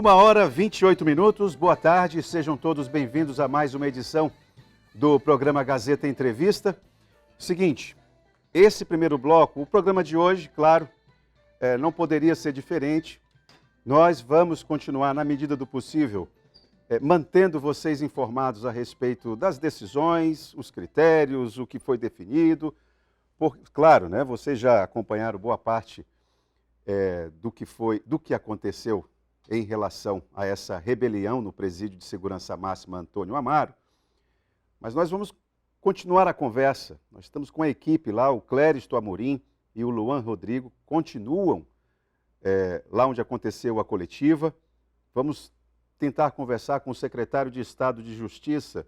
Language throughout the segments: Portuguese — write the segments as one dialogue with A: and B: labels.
A: 1h28, boa tarde, sejam todos bem-vindos a mais uma edição do programa Gazeta Entrevista. Seguinte, esse primeiro bloco, o programa de hoje, claro, não poderia ser diferente. Nós vamos continuar, na medida do possível, mantendo vocês informados a respeito das decisões, os critérios, o que foi definido. Claro, né, vocês já acompanharam boa parte do que aconteceu em relação a essa rebelião no Presídio de Segurança Máxima Antônio Amaro. Mas nós vamos continuar a conversa. Nós estamos com a equipe lá, o Cléristo Amorim e o Luan Rodrigo continuam lá onde aconteceu a coletiva. Vamos tentar conversar com o secretário de Estado de Justiça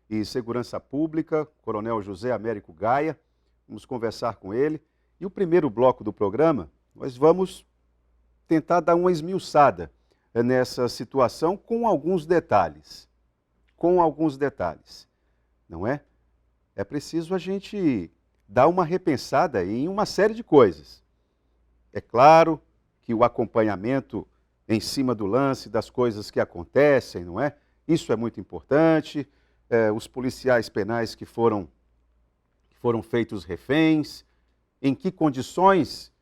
A: e Segurança Pública, Coronel José Américo Gaia. Vamos conversar com ele. E o primeiro bloco do programa, nós vamos tentar dar uma esmiuçada nessa situação com alguns detalhes. Não é? É preciso a gente dar uma repensada em uma série de coisas. É claro que o acompanhamento em cima do lance das coisas que acontecem, não é? Isso é muito importante. Os policiais penais que foram feitos reféns, em que condições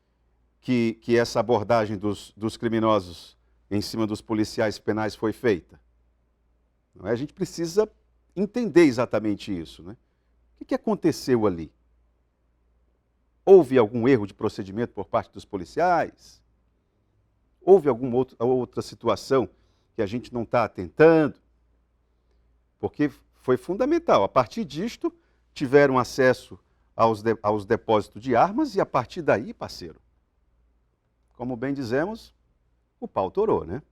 A: que essa abordagem dos criminosos em cima dos policiais penais foi feita. Não é? A gente precisa entender exatamente isso. Né? O que aconteceu ali? Houve algum erro de procedimento por parte dos policiais? Houve alguma outra situação que a gente não está atentando? Porque foi fundamental. A partir disto, tiveram acesso aos depósitos de armas e a partir daí, parceiro, como bem dizemos, o pau torou, né?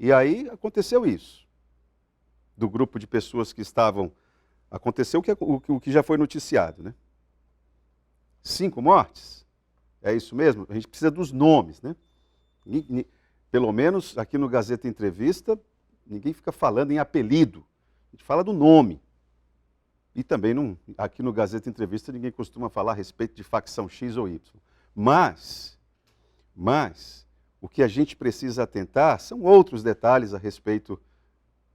A: E aí aconteceu isso. Do grupo de pessoas que estavam... Aconteceu o que já foi noticiado, né? 5 mortes? É isso mesmo? A gente precisa dos nomes, né? Pelo menos aqui no Gazeta Entrevista, ninguém fica falando em apelido. A gente fala do nome. E também, aqui no Gazeta Entrevista, ninguém costuma falar a respeito de facção X ou Y. Mas, o que a gente precisa atentar são outros detalhes a respeito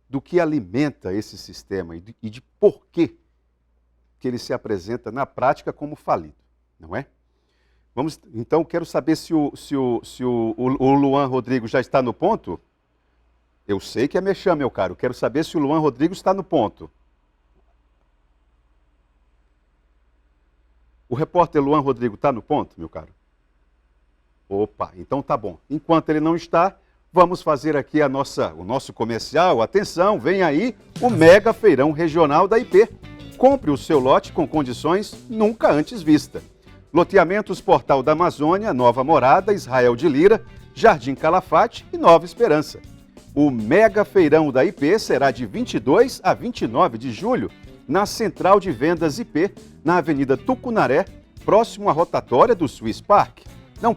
A: do que alimenta esse sistema e de por que ele se apresenta na prática como falido, não é? Então, quero saber se o Luan Rodrigo já está no ponto. Eu sei que é mexer, meu caro. Quero saber se o Luan Rodrigo está no ponto. O repórter Luan Rodrigo está no ponto, meu caro? Opa, então tá bom. Enquanto ele não está, vamos fazer aqui o nosso comercial. Atenção, vem aí o Mega Feirão Regional da IP. Compre o seu lote com condições nunca antes vistas. Loteamentos Portal da Amazônia, Nova Morada, Israel de Lira, Jardim Calafate e Nova Esperança. O Mega Feirão da IP será de 22 a 29 de julho, na Central de Vendas IP, na Avenida Tucunaré, próximo à rotatória do Swiss Park. Não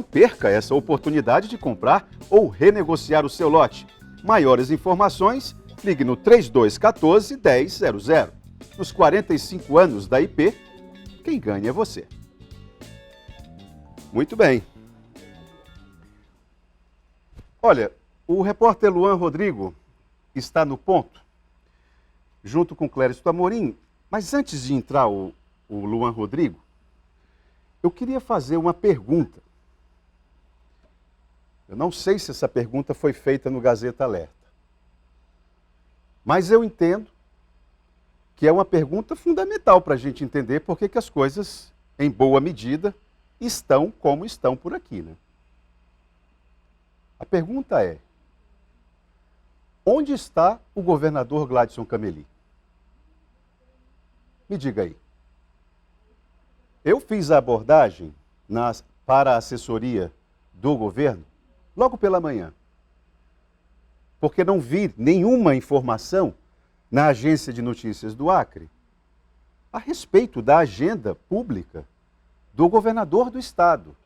A: perca essa oportunidade de comprar ou renegociar o seu lote. Maiores informações, ligue no 3214-1000. Nos 45 anos da IP, quem ganha é você. Muito bem. Olha, o repórter Luan Rodrigo está no ponto, junto com Cléristo Amorim. Mas antes de entrar o Luan Rodrigo, eu queria fazer uma pergunta. Eu não sei se essa pergunta foi feita no Gazeta Alerta. Mas eu entendo que é uma pergunta fundamental para a gente entender por que as coisas, em boa medida, estão como estão por aqui, né? A pergunta é: onde está o governador Gladson Cameli? Me diga aí. Eu fiz a abordagem para a assessoria do governo logo pela manhã, porque não vi nenhuma informação na agência de notícias do Acre a respeito da agenda pública do governador do estado.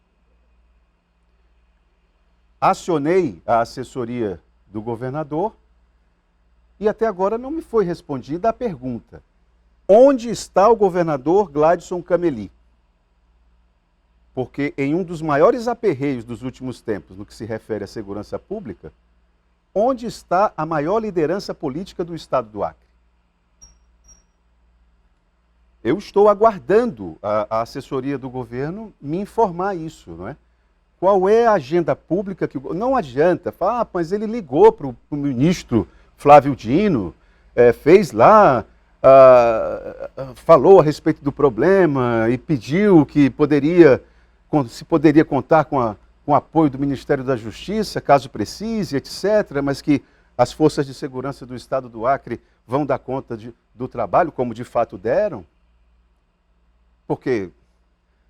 A: Acionei a assessoria do governador e até agora não me foi respondida a pergunta: onde está o governador Gladson Cameli? Porque em um dos maiores aperreios dos últimos tempos, no que se refere à segurança pública, onde está a maior liderança política do estado do Acre? Eu estou aguardando a assessoria do governo me informar isso, não é? Qual é a agenda pública que... Não adianta falar, mas ele ligou para o ministro Flávio Dino, fez lá, falou a respeito do problema e pediu que se poderia contar com o apoio do Ministério da Justiça, caso precise, etc., mas que as forças de segurança do estado do Acre vão dar conta do trabalho, como de fato deram. Porque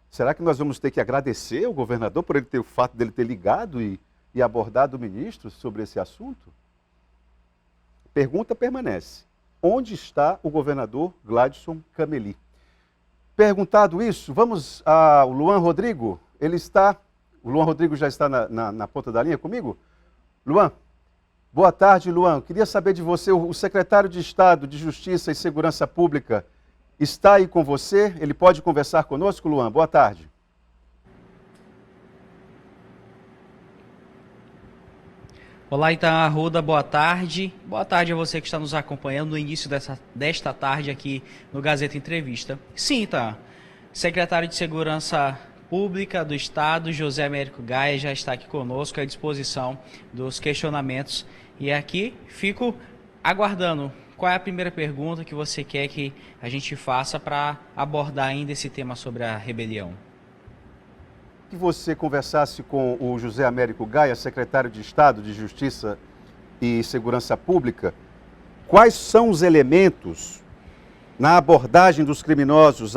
A: será que nós vamos ter que agradecer ao governador por o fato dele ter ligado e abordado o ministro sobre esse assunto? Pergunta permanece. Onde está o governador Gladson Cameli? Perguntado isso, vamos ao Luan Rodrigo. O Luan Rodrigo já está na ponta da linha comigo? Luan, boa tarde, Luan. Queria saber de você, o secretário de Estado de Justiça e Segurança Pública está aí com você? Ele pode conversar conosco, Luan? Boa tarde.
B: Olá, Itaã Arruda, boa tarde. Boa tarde a você que está nos acompanhando no início desta tarde aqui no Gazeta Entrevista. Sim, Itaã, secretário de Segurança Pública do Estado, José Américo Gaia, já está aqui conosco à disposição dos questionamentos. E aqui fico aguardando. Qual é a primeira pergunta que você quer que a gente faça para abordar ainda esse tema sobre a rebelião?
A: Que você conversasse com o José Américo Gaia, secretário de Estado de Justiça e Segurança Pública, quais são os elementos na abordagem dos criminosos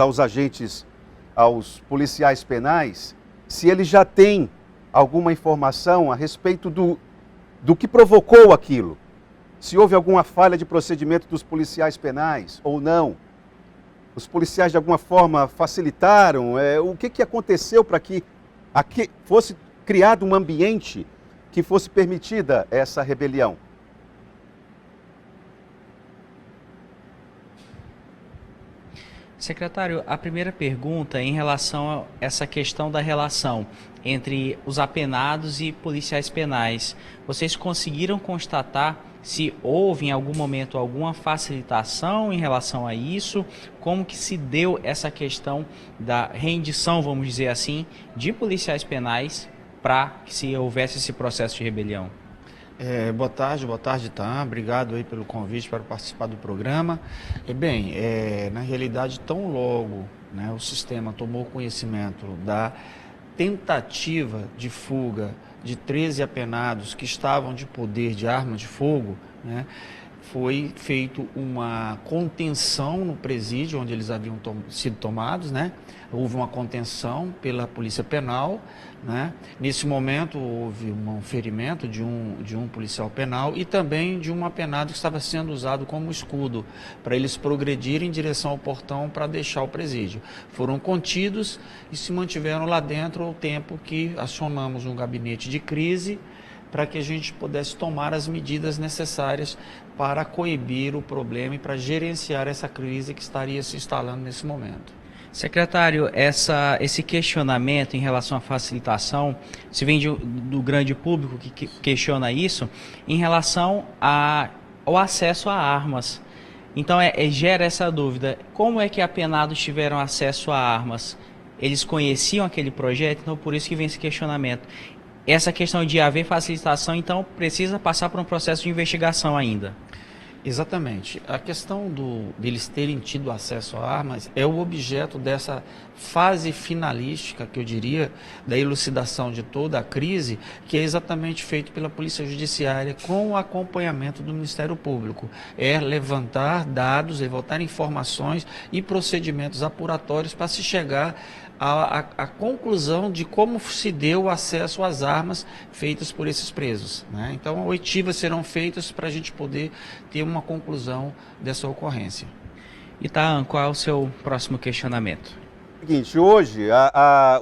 A: aos policiais penais, se ele já tem alguma informação a respeito do que provocou aquilo. Se houve alguma falha de procedimento dos policiais penais ou não. Os policiais de alguma forma facilitaram? O que aconteceu para que aqui fosse criado um ambiente que fosse permitida essa rebelião?
B: Secretário, a primeira pergunta é em relação a essa questão da relação entre os apenados e policiais penais. Vocês conseguiram constatar se houve em algum momento alguma facilitação em relação a isso? Como que se deu essa questão da rendição, vamos dizer assim, de policiais penais para que se houvesse esse processo de rebelião?
C: Boa tarde, Itaã. Obrigado aí pelo convite para participar do programa. Na realidade, tão logo, né, o sistema tomou conhecimento da tentativa de fuga de 13 apenados que estavam de poder de arma de fogo, né, foi feito uma contenção no presídio onde eles haviam sido tomados, né? Houve uma contenção pela Polícia Penal, né? Nesse momento houve um ferimento de um policial penal e também de um apenado que estava sendo usado como escudo para eles progredirem em direção ao portão para deixar o presídio. Foram contidos e se mantiveram lá dentro o tempo que acionamos um gabinete de crise para que a gente pudesse tomar as medidas necessárias para coibir o problema e para gerenciar essa crise que estaria se instalando nesse momento.
B: Secretário, esse questionamento em relação à facilitação, se vem do grande público que questiona isso, em relação ao acesso a armas. Então, gera essa dúvida, como é que apenados tiveram acesso a armas? Eles conheciam aquele projeto, então por isso que vem esse questionamento. Essa questão de haver facilitação, então, precisa passar por um processo de investigação ainda.
C: Exatamente. A questão deles terem tido acesso a armas é o objeto dessa fase finalística, que eu diria, da elucidação de toda a crise, que é exatamente feito pela Polícia Judiciária com o acompanhamento do Ministério Público. É levantar dados, levantar informações e procedimentos apuratórios para se chegar a conclusão de como se deu o acesso às armas feitas por esses presos, né? Então, oitivas serão feitas para a gente poder ter uma conclusão dessa ocorrência.
B: Itaã, qual é o seu próximo questionamento?
A: Seguinte, hoje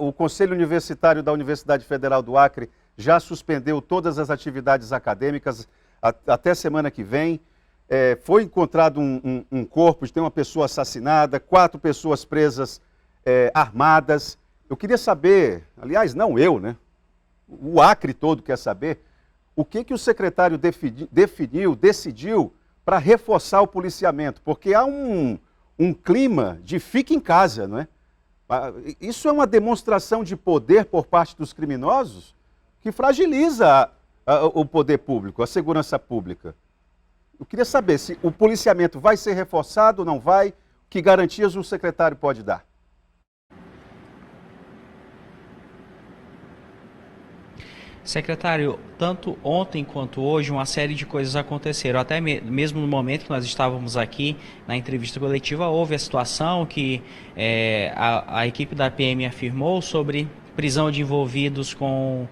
A: o Conselho Universitário da Universidade Federal do Acre já suspendeu todas as atividades acadêmicas até semana que vem. Foi encontrado um corpo, tem uma pessoa assassinada, 4 pessoas presas armadas. Eu queria saber, aliás, não eu, né? O Acre todo quer saber o que o secretário decidiu para reforçar o policiamento? Porque há um clima de fique em casa, não é? Isso é uma demonstração de poder por parte dos criminosos que fragiliza o poder público, a segurança pública. Eu queria saber se o policiamento vai ser reforçado ou não vai, que garantias o secretário pode dar?
B: Secretário, tanto ontem quanto hoje uma série de coisas aconteceram, até mesmo no momento que nós estávamos aqui na entrevista coletiva, houve a situação que a equipe da PM afirmou sobre prisão de envolvidos com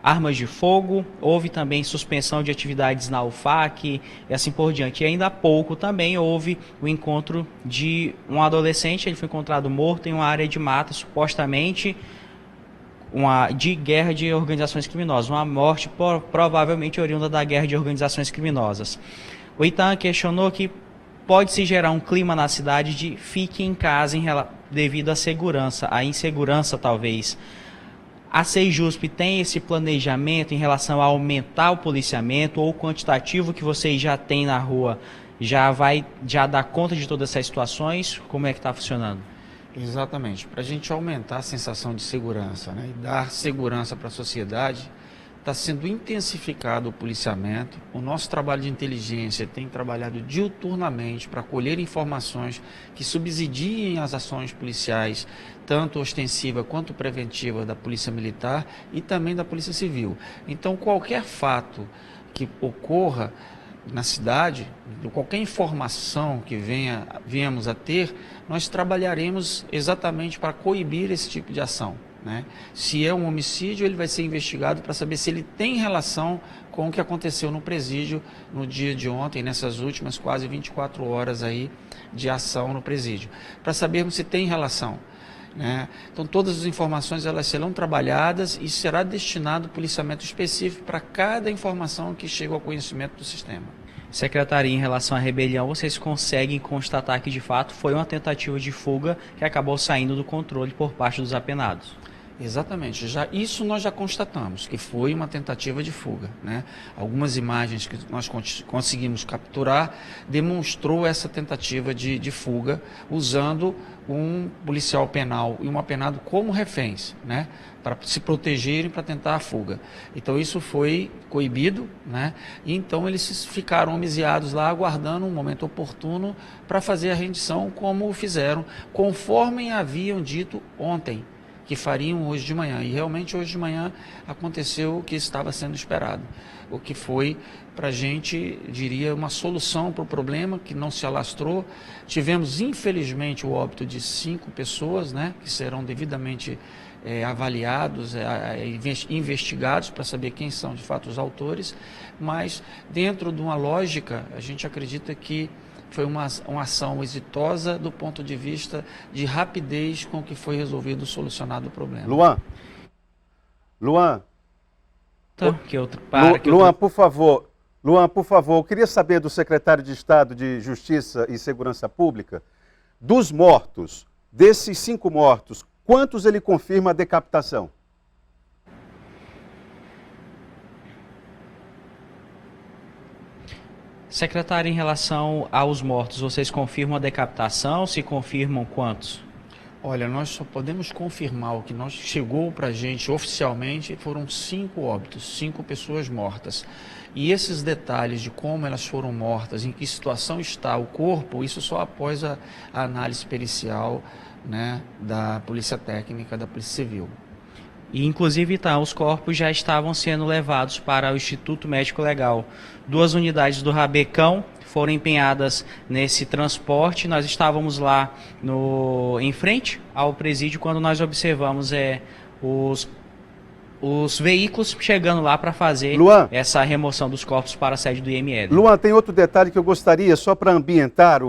B: armas de fogo, houve também suspensão de atividades na UFAC e assim por diante. E ainda há pouco também houve o encontro de um adolescente, ele foi encontrado morto em uma área de mata, supostamente de guerra de organizações criminosas, uma morte provavelmente oriunda da guerra de organizações criminosas. O Itan questionou que pode-se gerar um clima na cidade de fique em casa devido à segurança, à insegurança talvez. A Sejusp tem esse planejamento em relação a aumentar o policiamento ou o quantitativo que vocês já têm na rua já dá conta de todas essas situações? Como é que está funcionando?
C: Exatamente. Para a gente aumentar a sensação de segurança, né, e dar segurança para a sociedade, está sendo intensificado o policiamento. O nosso trabalho de inteligência tem trabalhado diuturnamente para colher informações que subsidiem as ações policiais, tanto ostensiva quanto preventiva da Polícia Militar e também da Polícia Civil. Então, qualquer fato que ocorra na cidade, qualquer informação que venhamos a ter, nós trabalharemos exatamente para coibir esse tipo de ação, né? Se é um homicídio, ele vai ser investigado para saber se ele tem relação com o que aconteceu no presídio no dia de ontem, nessas últimas quase 24 horas aí de ação no presídio, para sabermos se tem relação, né? Então todas as informações elas serão trabalhadas e será destinado policiamento específico para cada informação que chega ao conhecimento do sistema.
B: Secretaria, em relação à rebelião, vocês conseguem constatar que de fato foi uma tentativa de fuga que acabou saindo do controle por parte dos apenados?
C: Exatamente, isso nós já constatamos, que foi uma tentativa de fuga, né? Algumas imagens que nós conseguimos capturar demonstrou essa tentativa de fuga, usando um policial penal e um apenado como reféns, né? Para se protegerem, para tentar a fuga. Então isso foi coibido, né? E então eles ficaram homiziados lá, aguardando um momento oportuno para fazer a rendição, como fizeram, conforme haviam dito ontem que fariam hoje de manhã. E realmente hoje de manhã aconteceu o que estava sendo esperado, o que foi, para a gente, diria, uma solução para o problema que não se alastrou. Tivemos, infelizmente, o óbito de 5 pessoas, né, que serão devidamente avaliados, investigados para saber quem são de fato os autores, mas dentro de uma lógica, a gente acredita que foi uma ação exitosa do ponto de vista de rapidez com que foi resolvido, solucionado o problema.
A: Luan, por favor, eu queria saber do secretário de Estado de Justiça e Segurança Pública, dos mortos, desses 5 mortos, quantos ele confirma a decapitação?
B: Secretário, em relação aos mortos, vocês confirmam a decapitação? Se confirmam, quantos?
C: Olha, nós só podemos confirmar o que chegou para a gente oficialmente, foram 5 óbitos, 5 pessoas mortas. E esses detalhes de como elas foram mortas, em que situação está o corpo, isso só após a análise pericial, né, da Polícia Técnica, da Polícia Civil.
B: E, inclusive, então, os corpos já estavam sendo levados para o Instituto Médico Legal. 2 unidades do Rabecão foram empenhadas nesse transporte. Nós estávamos lá em frente ao presídio quando nós observamos os veículos chegando lá para fazer essa remoção dos corpos para a sede do IML.
A: Luan, tem outro detalhe que eu gostaria, só para ambientar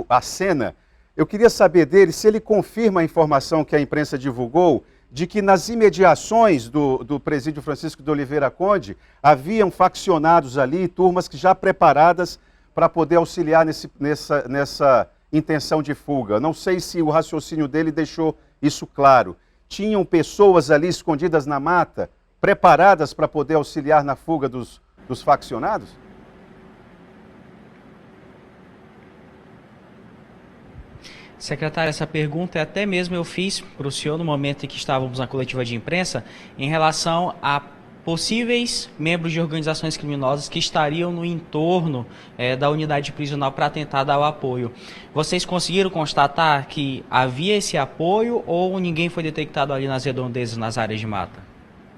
A: a cena. Eu queria saber dele se ele confirma a informação que a imprensa divulgou de que nas imediações do presídio Francisco de Oliveira Conde haviam faccionados ali, turmas que já preparadas para poder auxiliar nessa intenção de fuga. Não sei se o raciocínio dele deixou isso claro. Tinham pessoas ali escondidas na mata preparadas para poder auxiliar na fuga dos faccionados?
B: Secretário, essa pergunta até mesmo eu fiz para o senhor no momento em que estávamos na coletiva de imprensa em relação a possíveis membros de organizações criminosas que estariam no entorno da unidade prisional para tentar dar o apoio. Vocês conseguiram constatar que havia esse apoio ou ninguém foi detectado ali nas redondezas, nas áreas de mata?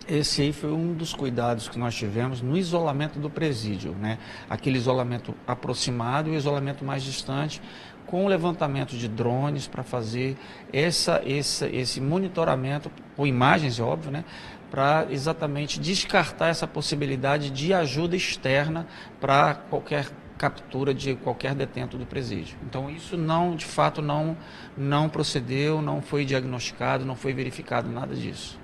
C: Esse aí foi um dos cuidados que nós tivemos no isolamento do presídio, né? Aquele isolamento aproximado e o isolamento mais distante, com o levantamento de drones para fazer esse monitoramento, com imagens, é óbvio, né? Para exatamente descartar essa possibilidade de ajuda externa para qualquer captura de qualquer detento do presídio. Então isso não, de fato, não procedeu, não foi diagnosticado, não foi verificado nada disso.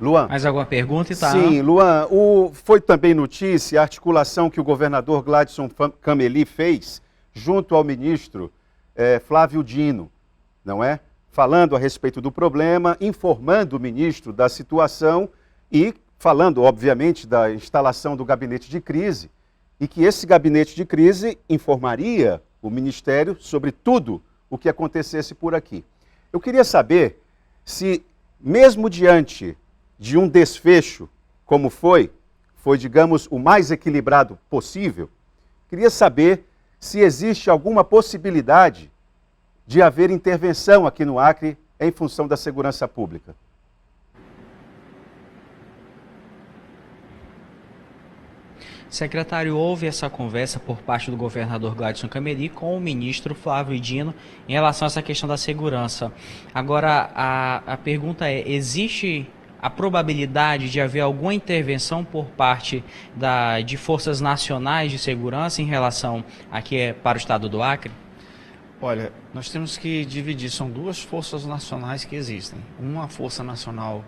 A: Luan.
B: Mais alguma pergunta, Itaã?
A: Sim, Luan, foi também notícia a articulação que o governador Gladson Cameli fez junto ao ministro Flávio Dino, não é? Falando a respeito do problema, informando o ministro da situação e falando, obviamente, da instalação do gabinete de crise e que esse gabinete de crise informaria o ministério sobre tudo o que acontecesse por aqui. Eu queria saber se, mesmo diante de um desfecho como foi, digamos, o mais equilibrado possível, queria saber se existe alguma possibilidade de haver intervenção aqui no Acre em função da segurança pública.
B: Secretário, houve essa conversa por parte do governador Gladson Cameli com o ministro Flávio Dino em relação a essa questão da segurança. Agora, a pergunta é, existe a probabilidade de haver alguma intervenção por parte de forças nacionais de segurança em relação aqui para o estado do Acre?
C: Olha, nós temos que dividir, são duas forças nacionais que existem. Uma força nacional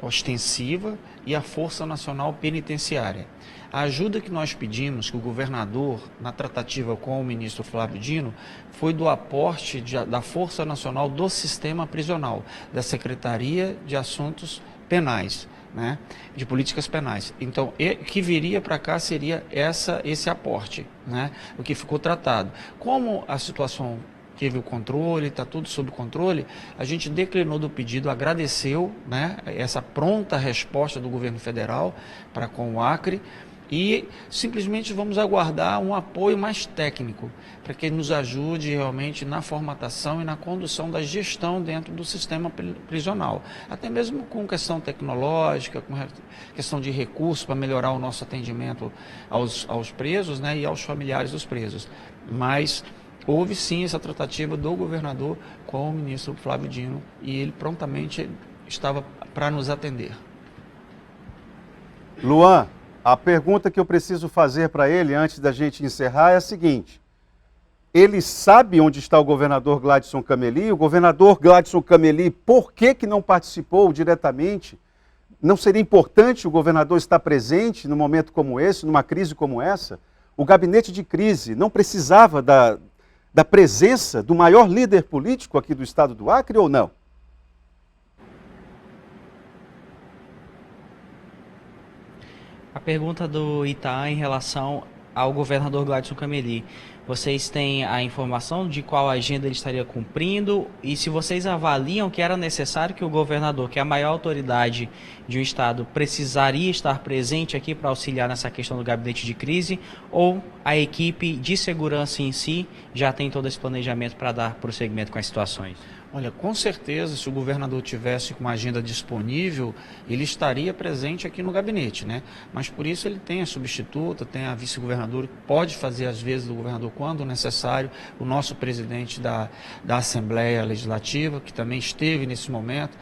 C: ostensiva e a força nacional penitenciária. A ajuda que nós pedimos, que o governador, na tratativa com o ministro Flávio Dino, foi do aporte da Força Nacional do Sistema Prisional, da Secretaria de Assuntos Penais, né, de Políticas Penais. Então, o que viria para cá seria esse aporte, né, o que ficou tratado. Como a situação teve o controle, está tudo sob controle, a gente declinou do pedido, agradeceu, né, essa pronta resposta do governo federal para com o Acre e simplesmente vamos aguardar um apoio mais técnico para que ele nos ajude realmente na formatação e na condução da gestão dentro do sistema prisional, até mesmo com questão tecnológica, com questão de recursos para melhorar o nosso atendimento aos presos, né, e aos familiares dos presos. Mas houve sim essa tratativa do governador com o ministro Flávio Dino e ele prontamente estava para nos atender.
A: Luan, a pergunta que eu preciso fazer para ele antes da gente encerrar é a seguinte: ele sabe onde está o governador Gladson Cameli? O governador Gladson Cameli, por que não participou diretamente? Não seria importante o governador estar presente num momento como esse, numa crise como essa? O gabinete de crise não precisava da presença do maior líder político aqui do estado do Acre ou não?
B: A pergunta do Itaã em relação ao governador Gladson Cameli. Vocês têm a informação de qual agenda ele estaria cumprindo e se vocês avaliam que era necessário que o governador, que é a maior autoridade de um estado, precisaria estar presente aqui para auxiliar nessa questão do gabinete de crise ou a equipe de segurança em si já tem todo esse planejamento para dar prosseguimento com as situações?
C: Olha, com certeza, se o governador tivesse com uma agenda disponível, ele estaria presente aqui no gabinete, né? Mas por isso ele tem a substituta, tem a vice-governadora, pode fazer às vezes do governador quando necessário, o nosso presidente da Assembleia Legislativa, que também esteve nesse momento.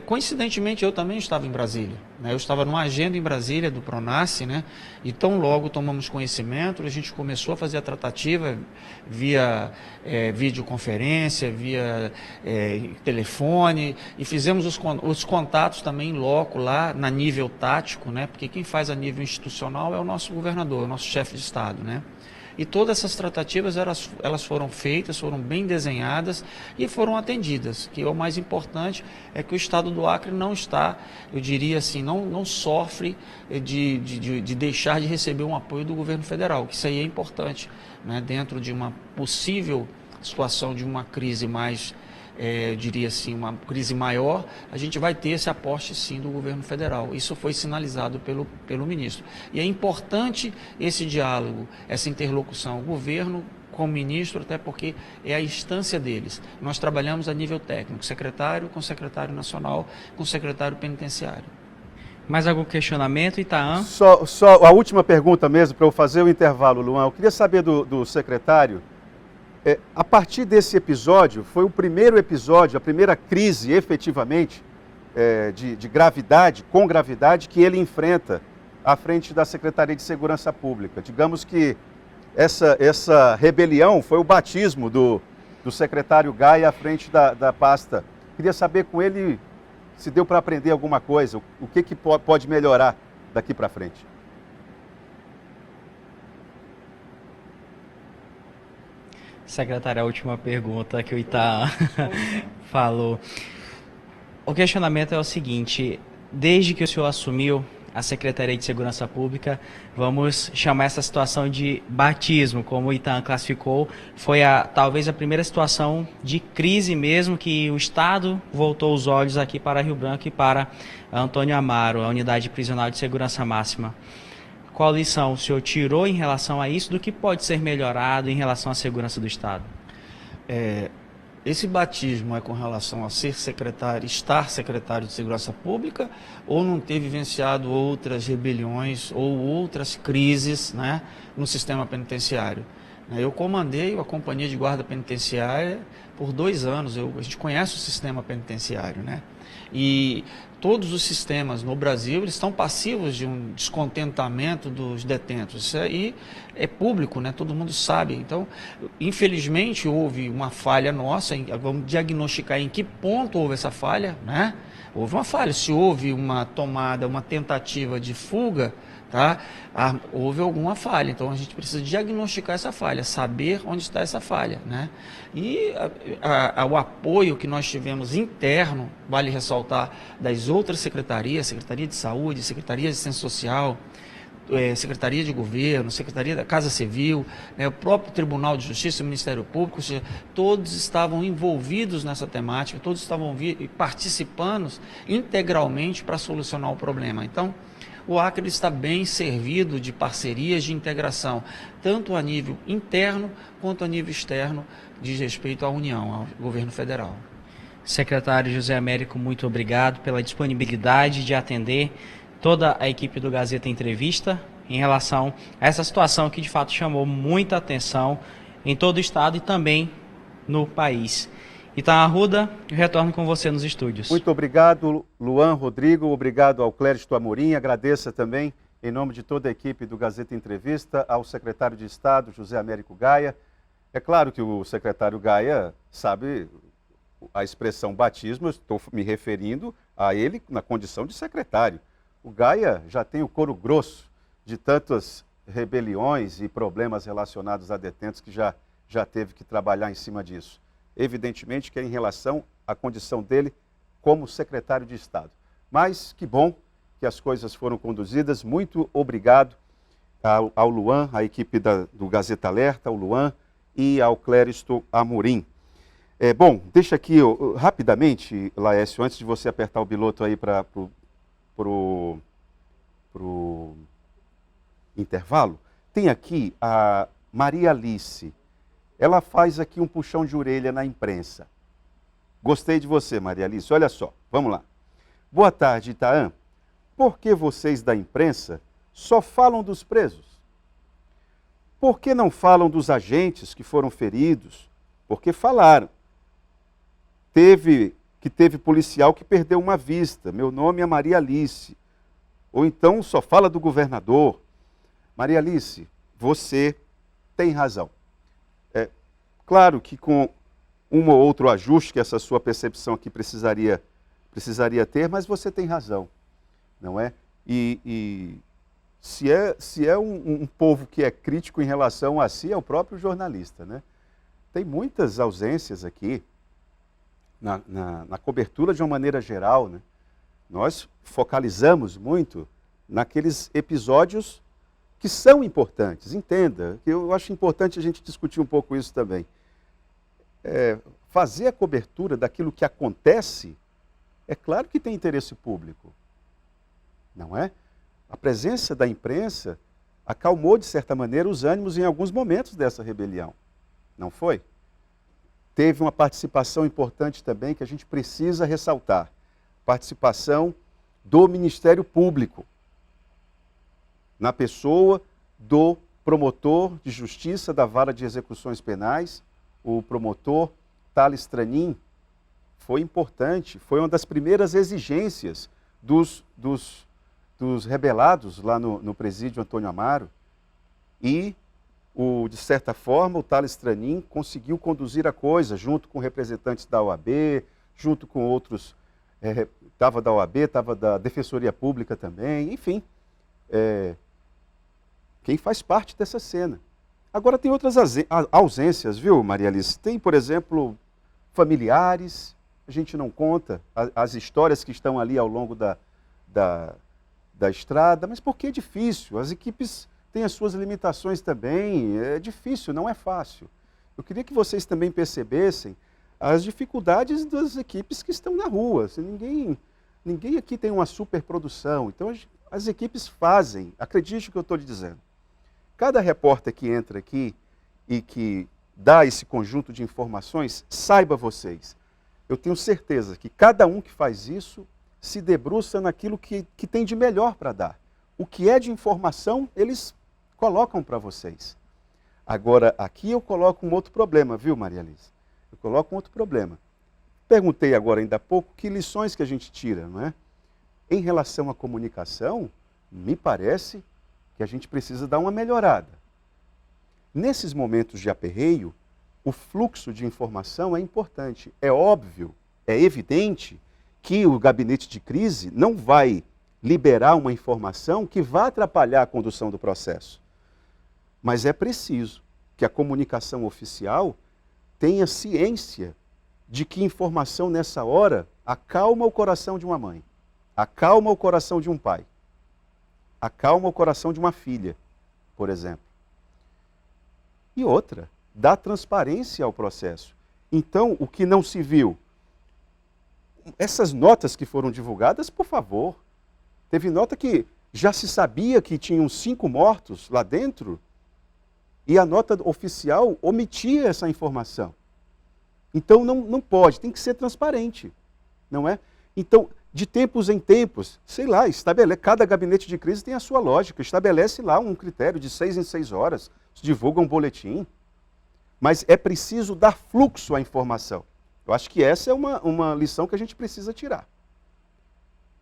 C: Coincidentemente, eu também estava em Brasília, né? Eu estava numa agenda em Brasília do Pronace, né? E tão logo tomamos conhecimento, a gente começou a fazer a tratativa via videoconferência, via telefone e fizemos os contatos também em loco lá na nível tático, né? Porque quem faz a nível institucional é o nosso governador, o nosso chefe de estado, né? E todas essas tratativas elas foram feitas, foram bem desenhadas e foram atendidas, que é o mais importante, é que o Estado do Acre não está, eu diria assim, não sofre de deixar de receber um apoio do governo federal, que isso aí é importante, né? Dentro de uma possível situação de uma crise mais, eu diria assim, uma crise maior, a gente vai ter esse aporte sim do governo federal. Isso foi sinalizado pelo ministro. E é importante esse diálogo, essa interlocução, o governo com o ministro, até porque é a instância deles. Nós trabalhamos a nível técnico, secretário com secretário nacional, com secretário penitenciário.
B: Mais algum questionamento, Itaã?
A: Só a última pergunta mesmo, para eu fazer o intervalo, Luan. Eu queria saber do secretário, a partir desse episódio, foi o primeiro episódio, a primeira crise efetivamente de gravidade, com gravidade, que ele enfrenta à frente da Secretaria de Segurança Pública. Digamos que essa rebelião foi o batismo do secretário Gaia à frente da pasta. Queria saber com ele se deu para aprender alguma coisa, o que pode melhorar daqui para frente.
B: Secretário, a última pergunta que o Itaã falou. O questionamento é o seguinte: desde que o senhor assumiu a Secretaria de Segurança Pública, vamos chamar essa situação de batismo, como o Itaã classificou, foi talvez a primeira situação de crise mesmo que o Estado voltou os olhos aqui para Rio Branco e para Antônio Amaro, a Unidade Prisional de Segurança Máxima. Qual lição o senhor tirou em relação a isso, do que pode ser melhorado em relação à segurança do Estado?
C: Esse batismo é com relação a ser secretário, estar secretário de Segurança Pública, ou não ter vivenciado outras rebeliões ou outras crises, né, no sistema penitenciário? Eu comandei a Companhia de Guarda Penitenciária por 2 anos, a gente conhece o sistema penitenciário, né? E todos os sistemas no Brasil eles estão passivos de um descontentamento dos detentos. Isso aí é público, né? Todo mundo sabe. Então, infelizmente, houve uma falha nossa, vamos diagnosticar em que ponto houve essa falha, né? Houve uma falha. Se houve uma tomada, uma tentativa de fuga, tá? Houve alguma falha, então a gente precisa diagnosticar essa falha, saber onde está essa falha, né? E o apoio que nós tivemos interno, vale ressaltar, das outras secretarias, Secretaria de Saúde, Secretaria de Assistência Social, Secretaria de Governo, Secretaria da Casa Civil, né, o próprio Tribunal de Justiça, o Ministério Público, ou seja, todos estavam envolvidos nessa temática, todos estavam participando integralmente para solucionar o problema. Então, o Acre está bem servido de parcerias de integração, tanto a nível interno quanto a nível externo, diz respeito à União, ao governo federal.
B: Secretário José Américo, muito obrigado pela disponibilidade de atender toda a equipe do Gazeta Entrevista em relação a essa situação que de fato chamou muita atenção em todo o estado e também no país. Itaã Arruda, eu retorno com você nos estúdios.
A: Muito obrigado, Luan, Rodrigo, obrigado ao Clérito Amorim, agradeço também, em nome de toda a equipe do Gazeta Entrevista, ao secretário de Estado, José Américo Gaia. É claro que o secretário Gaia sabe a expressão batismo, eu estou me referindo a ele na condição de secretário. O Gaia já tem o couro grosso de tantas rebeliões e problemas relacionados a detentos que já teve que trabalhar em cima disso. Evidentemente que é em relação à condição dele como secretário de Estado. Mas que bom que as coisas foram conduzidas. Muito obrigado ao Luan, à equipe do Gazeta Alerta, ao Luan e ao Cléristo Amorim. Bom, deixa aqui rapidamente, Laércio, antes de você apertar o biloto aí para o intervalo, tem aqui a Maria Alice. Ela faz aqui um puxão de orelha na imprensa. Gostei de você, Maria Alice. Olha só, vamos lá. Boa tarde, Itaã. Por que vocês da imprensa só falam dos presos? Por que não falam dos agentes que foram feridos? Porque falaram. Teve policial que perdeu uma vista. Meu nome é Maria Alice. Ou então só fala do governador. Maria Alice, você tem razão. Claro que com um ou outro ajuste que essa sua percepção aqui precisaria ter, mas você tem razão, não é? E Se é um povo que é crítico em relação a si, é o próprio jornalista, né? Tem muitas ausências aqui na cobertura de uma maneira geral, né? Nós focalizamos muito naqueles episódios que são importantes. Entenda, que eu acho importante a gente discutir um pouco isso também. Fazer a cobertura daquilo que acontece, é claro que tem interesse público, não é? A presença da imprensa acalmou, de certa maneira, os ânimos em alguns momentos dessa rebelião, não foi? Teve uma participação importante também que a gente precisa ressaltar, participação do Ministério Público, na pessoa do promotor de justiça da Vara de Execuções Penais, o promotor Thales Tranin. Foi importante, foi uma das primeiras exigências dos rebelados lá no presídio Antônio Amaro. E, de certa forma, o Thales Tranin conseguiu conduzir a coisa, junto com representantes da OAB, junto com outros, estava da OAB, estava da Defensoria Pública também, enfim. Quem faz parte dessa cena. Agora tem outras ausências, viu, Maria Alice? Tem, por exemplo, familiares, a gente não conta as histórias que estão ali ao longo da estrada, mas porque é difícil, as equipes têm as suas limitações também, é difícil, não é fácil. Eu queria que vocês também percebessem as dificuldades das equipes que estão na rua. Ninguém aqui tem uma superprodução, então as equipes fazem, acredite no que eu estou lhe dizendo. Cada repórter que entra aqui e que dá esse conjunto de informações, saiba vocês, eu tenho certeza que cada um que faz isso se debruça naquilo que tem de melhor para dar. O que é de informação, eles colocam para vocês. Agora, aqui eu coloco um outro problema, viu, Maria Alice? Eu coloco um outro problema. Perguntei agora, ainda há pouco, que lições que a gente tira, não é? Em relação à comunicação, me parece que a gente precisa dar uma melhorada. Nesses momentos de aperreio, o fluxo de informação é importante. É óbvio, é evidente que o gabinete de crise não vai liberar uma informação que vá atrapalhar a condução do processo. Mas é preciso que a comunicação oficial tenha ciência de que informação nessa hora acalma o coração de uma mãe, acalma o coração de um pai, acalma o coração de uma filha, por exemplo. E outra, dá transparência ao processo. Então, o que não se viu, essas notas que foram divulgadas, por favor, teve nota que já se sabia que tinham 5 mortos lá dentro e a nota oficial omitia essa informação. Então não pode, tem que ser transparente, não é? Então, de tempos em tempos, sei lá, cada gabinete de crise tem a sua lógica, estabelece lá um critério de 6 em 6 horas, divulga um boletim, mas é preciso dar fluxo à informação. Eu acho que essa é uma lição que a gente precisa tirar.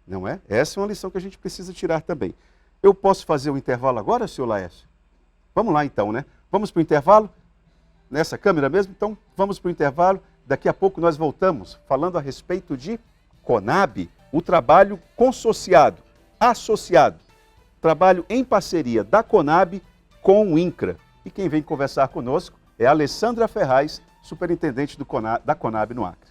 A: Não é? Essa é uma lição que a gente precisa tirar também. Eu posso fazer o intervalo agora, senhor Laércio? Vamos lá então, né? Vamos para o intervalo? Nessa câmera mesmo? Então, vamos para o intervalo. Daqui a pouco nós voltamos falando a respeito de CONAB, o trabalho consociado, associado, trabalho em parceria da CONAB com o INCRA. E quem vem conversar conosco é a Alessandra Ferraz, superintendente da CONAB no Acre.